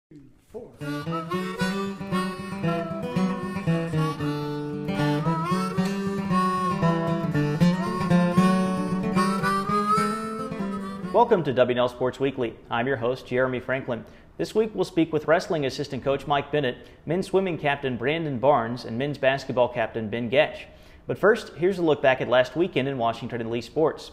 4. Welcome to W&L Sports Weekly. I'm your host, Jeremy Franklin. This week we'll speak with wrestling assistant coach Mike Bennett, men's swimming captain Brandon Barnds, and men's basketball captain Ben Goetsch. But first, here's a look back at last weekend in Washington sports.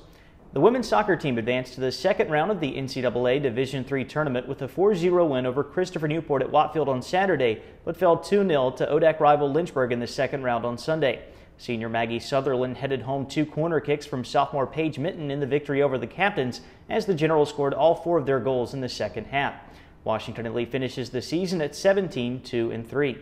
The women's soccer team advanced to the second round of the NCAA Division III tournament with a 4-0 win over Christopher Newport at Watfield on Saturday, but fell 2-0 to ODAC rival Lynchburg in the second round on Sunday. Senior Maggie Sutherland headed home 2 corner kicks from sophomore Paige Minton in the victory over the captains as the Generals scored all 4 of their goals in the second half. Washington finishes the season at 17-2-3.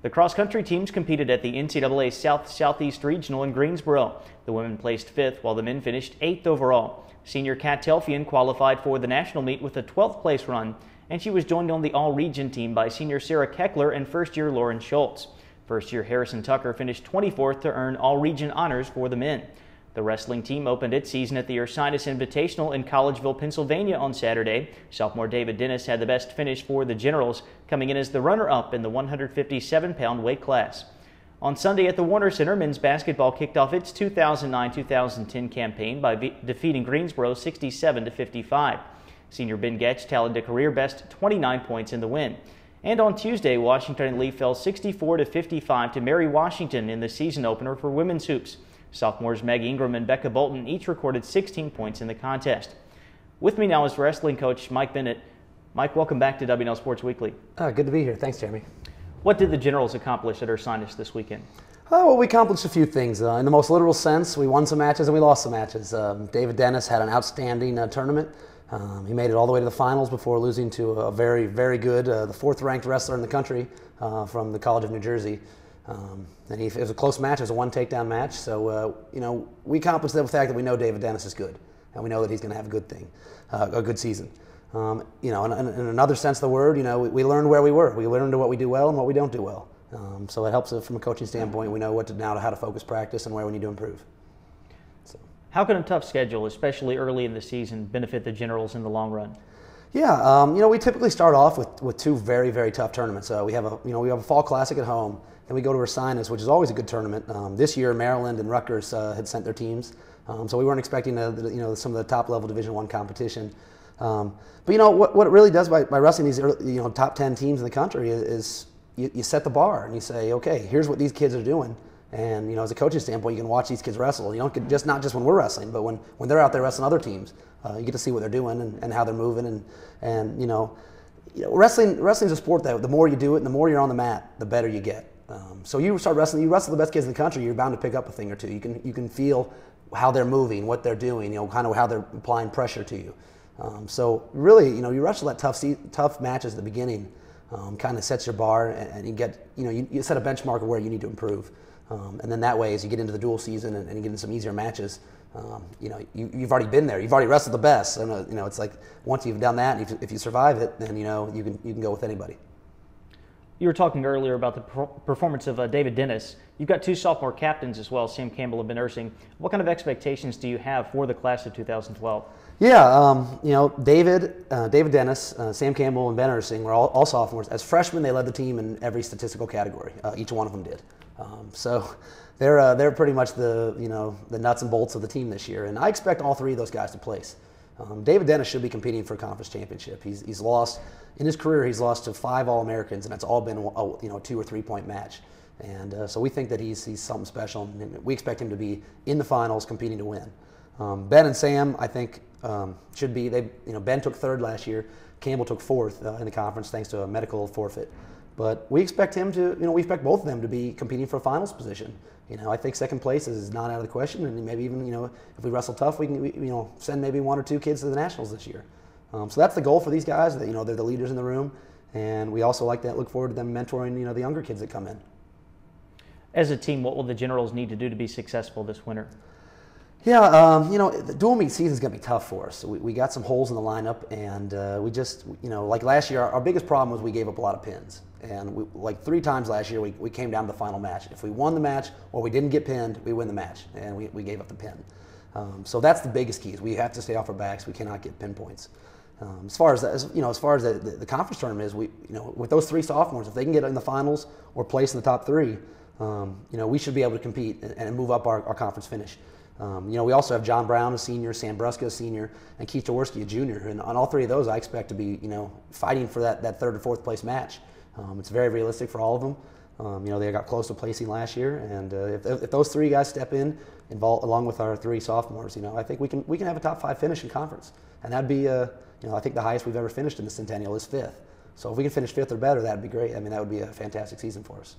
The cross-country teams competed at the NCAA South-Southeast Regional in Greensboro. The women placed 5th, while the men finished 8th overall. Senior Kat Telfian qualified for the national meet with a 12th place run, and she was joined on the all-region team by senior Sarah Keckler and first-year Lauren Schultz. First-year Harrison Tucker finished 24th to earn all-region honors for the men. The wrestling team opened its season at the Ursinus Invitational in Collegeville, Pennsylvania on Saturday. Sophomore David Dennis had the best finish for the Generals, coming in as the runner-up in the 157-pound weight class. On Sunday at the Warner Center, men's basketball kicked off its 2009-2010 campaign by defeating Greensboro 67-55. Senior Ben Goetsch tallied a career-best 29 points in the win. And on Tuesday, Washington Lee fell 64-55 to Mary Washington in the season opener for women's hoops. Sophomores Meg Ingram and Becca Bolton each recorded 16 points in the contest. With me now is wrestling coach Mike Bennett. Mike, welcome back to W&L Sports Weekly. Good to be here. Thanks, Jeremy. What did the Generals accomplish at Ursinus this weekend? Well, we accomplished a few things. In the most literal sense, we won some matches and we lost some matches. David Dennis had an outstanding tournament. He made it all the way to the finals before losing to a very, very good, the 4th-ranked wrestler in the country from the College of New Jersey. And it was a close match. It was a 1-takedown match. So, we accomplished the fact that we know David Dennis is good, and we know that he's going to have a good thing, a good season. In another sense of the word, we learned where we were. We learned what we do well and what we don't do well. So it helps from a coaching standpoint. We know how to focus practice and where we need to improve. So. How can a tough schedule, especially early in the season, benefit the Generals in the long run? Yeah, we typically start off with 2 very, very tough tournaments. We have a fall classic at home, and we go to Ursinus, which is always a good tournament. This year, Maryland and Rutgers had sent their teams, so we weren't expecting some of the top level Division I competition. But what it really does by wrestling these top 10 teams in the country is you set the bar and you say, okay, here's what these kids are doing. And as a coaching standpoint, you can watch these kids wrestle. You don't get not just when we're wrestling, but when they're out there wrestling other teams, you get to see what they're doing and how they're moving. And wrestling's a sport that the more you do it and the more you're on the mat, the better you get. So you start wrestling, you wrestle the best kids in the country, you're bound to pick up a thing or two. You can feel how they're moving, what they're doing, kind of how they're applying pressure to you. So really, you wrestle that tough matches at the beginning, kind of sets your bar, and you get you set a benchmark of where you need to improve. And then that way, as you get into the dual season and you get into some easier matches, you've already been there. You've already wrestled the best. And it's like once you've done that, if you survive it, then you can go with anybody. You were talking earlier about the performance of David Dennis. You've got 2 sophomore captains as well, Sam Campbell and Ben Ursing. What kind of expectations do you have for the class of 2012? Yeah, David Dennis, Sam Campbell, and Ben Ursing were all sophomores. As freshmen, they led the team in every statistical category. Each one of them did. So they're pretty much the nuts and bolts of the team this year, and I expect all 3 of those guys to place. David Dennis should be competing for a conference championship. He's lost in his career. He's lost to 5 All-Americans, and it's all been a 2 or 3 point match. And so we think that he's something special, and we expect him to be in the finals competing to win. Ben and Sam, I think, should be. Ben took 3rd last year. Campbell took 4th in the conference thanks to a medical forfeit. But we expect we expect both of them to be competing for a finals position. I think 2nd place is not out of the question, and maybe even, if we wrestle tough, we can, send maybe 1 or 2 kids to the nationals this year. So that's the goal for these guys. That they're the leaders in the room, and we also look forward to them mentoring, the younger kids that come in. As a team, what will the Generals need to do to be successful this winter? Yeah, the dual meet season is going to be tough for us. We got some holes in the lineup, and we just, like last year, our biggest problem was we gave up a lot of pins. And like 3 times last year, we came down to the final match. If we won the match or we didn't get pinned, we win the match, and we gave up the pin. So that's the biggest key. Is we have to stay off our backs. We cannot get pinpoints. As far as the conference tournament is, with those 3 sophomores, if they can get in the finals or place in the top 3, we should be able to compete and move up our conference finish. We also have John Brown, a senior, Sam Bruska, a senior, and Keith Jaworski, a junior. And on all 3 of those, I expect to be, fighting for that 3rd or 4th place match. It's very realistic for all of them. They got close to placing last year, and if those 3 guys step in, along with our 3 sophomores, I think we can have a top 5 finish in conference, and that'd be, I think the highest we've ever finished in the Centennial is 5th. So if we can finish 5th or better, that'd be great. I mean, that would be a fantastic season for us.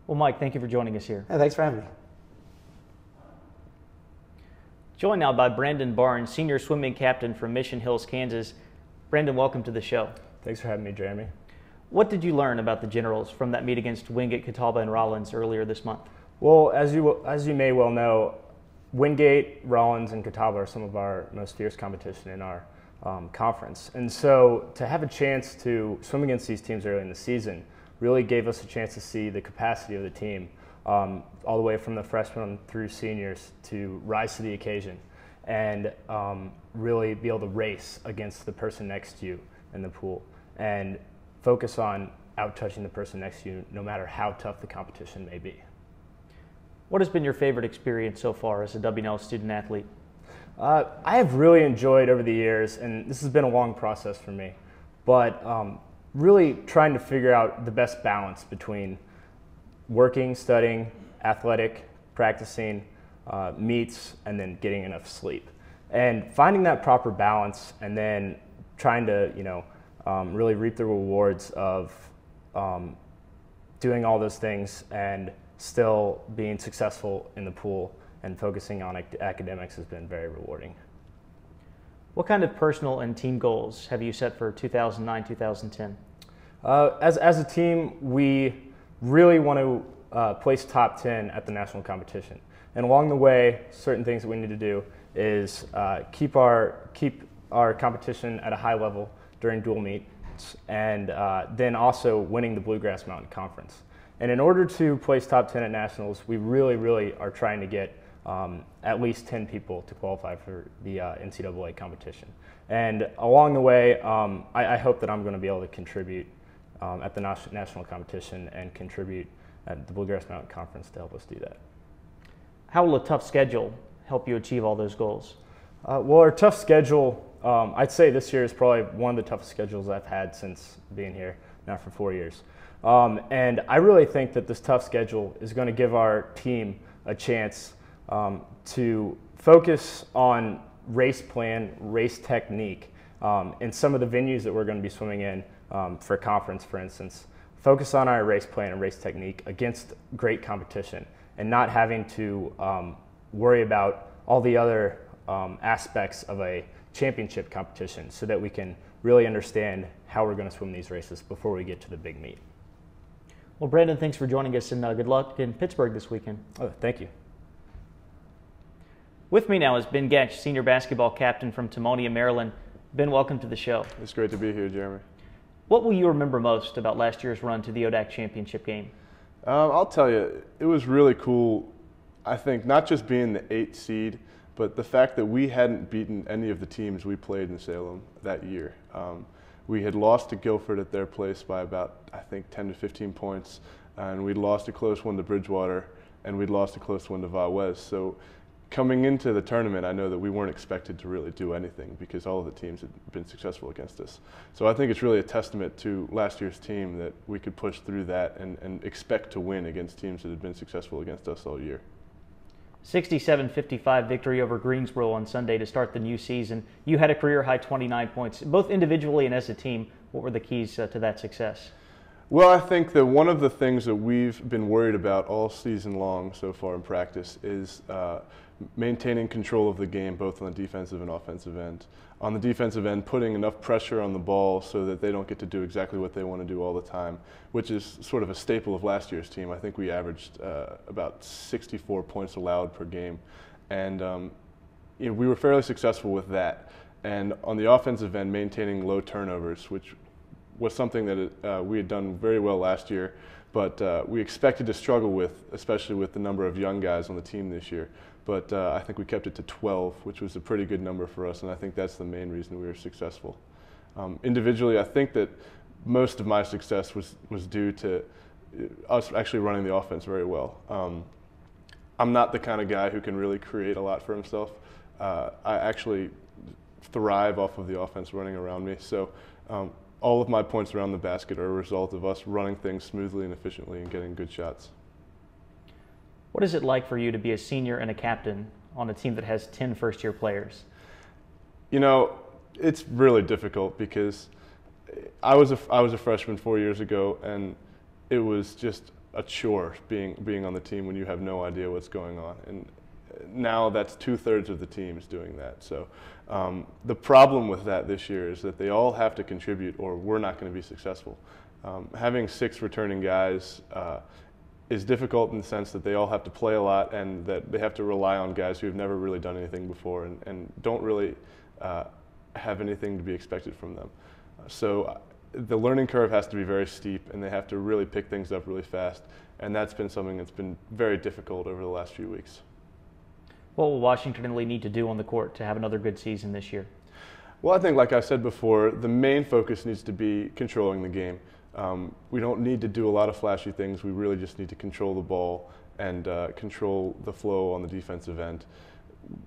Well, Mike, thank you for joining us here. Hey, thanks for having me. Joined now by Brandon Barnds, senior swimming captain from Mission Hills, Kansas. Brandon, welcome to the show. Thanks for having me, Jeremy. What did you learn about the Generals from that meet against Wingate, Catawba, and Rollins earlier this month? Well, as you may well know, Wingate, Rollins, and Catawba are some of our most fierce competition in our conference. And so to have a chance to swim against these teams early in the season really gave us a chance to see the capacity of the team, all the way from the freshmen through seniors, to rise to the occasion and really be able to race against the person next to you in the pool and focus on out-touching the person next to you no matter how tough the competition may be. What has been your favorite experience so far as a W&L student athlete? I have really enjoyed over the years, and this has been a long process for me, but really trying to figure out the best balance between working, studying, athletic, practicing, meets, and then getting enough sleep. And finding that proper balance and then trying to, really reap the rewards of doing all those things and still being successful in the pool and focusing on academics has been very rewarding. What kind of personal and team goals have you set for 2009-2010? As a team, we really want to place top 10 at the national competition. And along the way, certain things that we need to do is keep our competition at a high level during dual meets, and then also winning the Bluegrass Mountain Conference. And in order to place top 10 at nationals, we really are trying to get at least 10 people to qualify for the NCAA competition. And along the way, I hope that I'm going to be able to contribute at the national competition and contribute at the Bluegrass Mountain Conference to help us do that. How will a tough schedule help you achieve all those goals? Well, our tough schedule, I'd say this year is probably one of the toughest schedules I've had since being here now for 4 years. And I really think that this tough schedule is going to give our team a chance to focus on race plan, race technique, in some of the venues that we're going to be swimming in for conference, for instance. Focus on our race plan and race technique against great competition and not having to worry about all the other aspects of a championship competition so that we can really understand how we're going to swim these races before we get to the big meet. Well, Brandon, thanks for joining us, and good luck in Pittsburgh this weekend. Oh, thank you. With me now is Ben Goetsch, senior basketball captain from Timonium, Maryland. Ben, welcome to the show. It's great to be here, Jeremy. What will you remember most about last year's run to the ODAC championship game? I'll tell you, it was really cool, I think, not just being the 8th seed, but the fact that we hadn't beaten any of the teams we played in Salem that year. We had lost to Guilford at their place by about, I think, 10 to 15 points, and we'd lost a close one to Bridgewater, and we'd lost a close one to Valwez. So coming into the tournament, I know that we weren't expected to really do anything because all of the teams had been successful against us. So I think it's really a testament to last year's team that we could push through that and expect to win against teams that had been successful against us all year. 67-55 victory over Greensboro on Sunday to start the new season. You had a career-high 29 points, both individually and as a team. What were the keys to that success? Well, I think that one of the things that we've been worried about all season long so far in practice is maintaining control of the game, both on the defensive and offensive end. On the defensive end, putting enough pressure on the ball so that they don't get to do exactly what they want to do all the time, which is sort of a staple of last year's team. I think we averaged about 64 points allowed per game. And we were fairly successful with that. And on the offensive end, maintaining low turnovers, which was something that we had done very well last year, but we expected to struggle with, especially with the number of young guys on the team this year. But I think we kept it to 12, which was a pretty good number for us, and I think that's the main reason we were successful. Individually, I think that most of my success was due to us actually running the offense very well. I'm not the kind of guy who can really create a lot for himself. I actually thrive off of the offense running around me. So all of my points around the basket are a result of us running things smoothly and efficiently and getting good shots. What is it like for you to be a senior and a captain on a team that has 10 first-year players? You know, it's really difficult because I was a freshman 4 years ago, and it was just a chore being on the team when you have no idea what's going on. And now that's 2/3 of the team is doing that. So the problem with that this year is that they all have to contribute or we're not going to be successful. Having 6 returning guys is difficult in the sense that they all have to play a lot and that they have to rely on guys who have never really done anything before and don't really have anything to be expected from them. So the learning curve has to be very steep, and they have to really pick things up really fast, and that's been something that's been very difficult over the last few weeks. What will Washington really need to do on the court to have another good season this year? Well, I think, like I said before, the main focus needs to be controlling the game. We don't need to do a lot of flashy things. We really just need to control the ball and control the flow on the defensive end.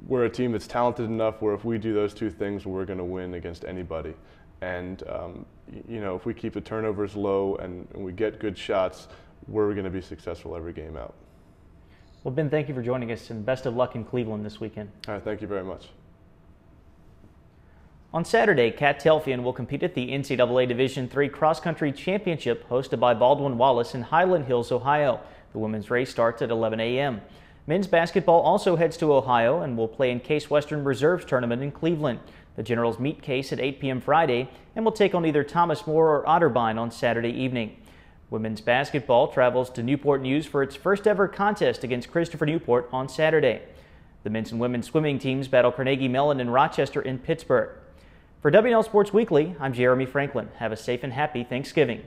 We're a team that's talented enough where if we do those 2 things, we're going to win against anybody. And you know, if we keep the turnovers low and we get good shots, we're going to be successful every game out. Well, Ben, thank you for joining us, and best of luck in Cleveland this weekend. All right, thank you very much. On Saturday, Kat Telfian will compete at the NCAA Division III Cross Country Championship hosted by Baldwin Wallace in Highland Hills, Ohio. The women's race starts at 11 a.m. Men's basketball also heads to Ohio and will play in Case Western Reserves Tournament in Cleveland. The Generals meet Case at 8 p.m. Friday and will take on either Thomas More or Otterbein on Saturday evening. Women's basketball travels to Newport News for its first ever contest against Christopher Newport on Saturday. The men's and women's swimming teams battle Carnegie Mellon and Rochester in Pittsburgh. For W&L Sports Weekly, I'm Jeremy Franklin. Have a safe and happy Thanksgiving.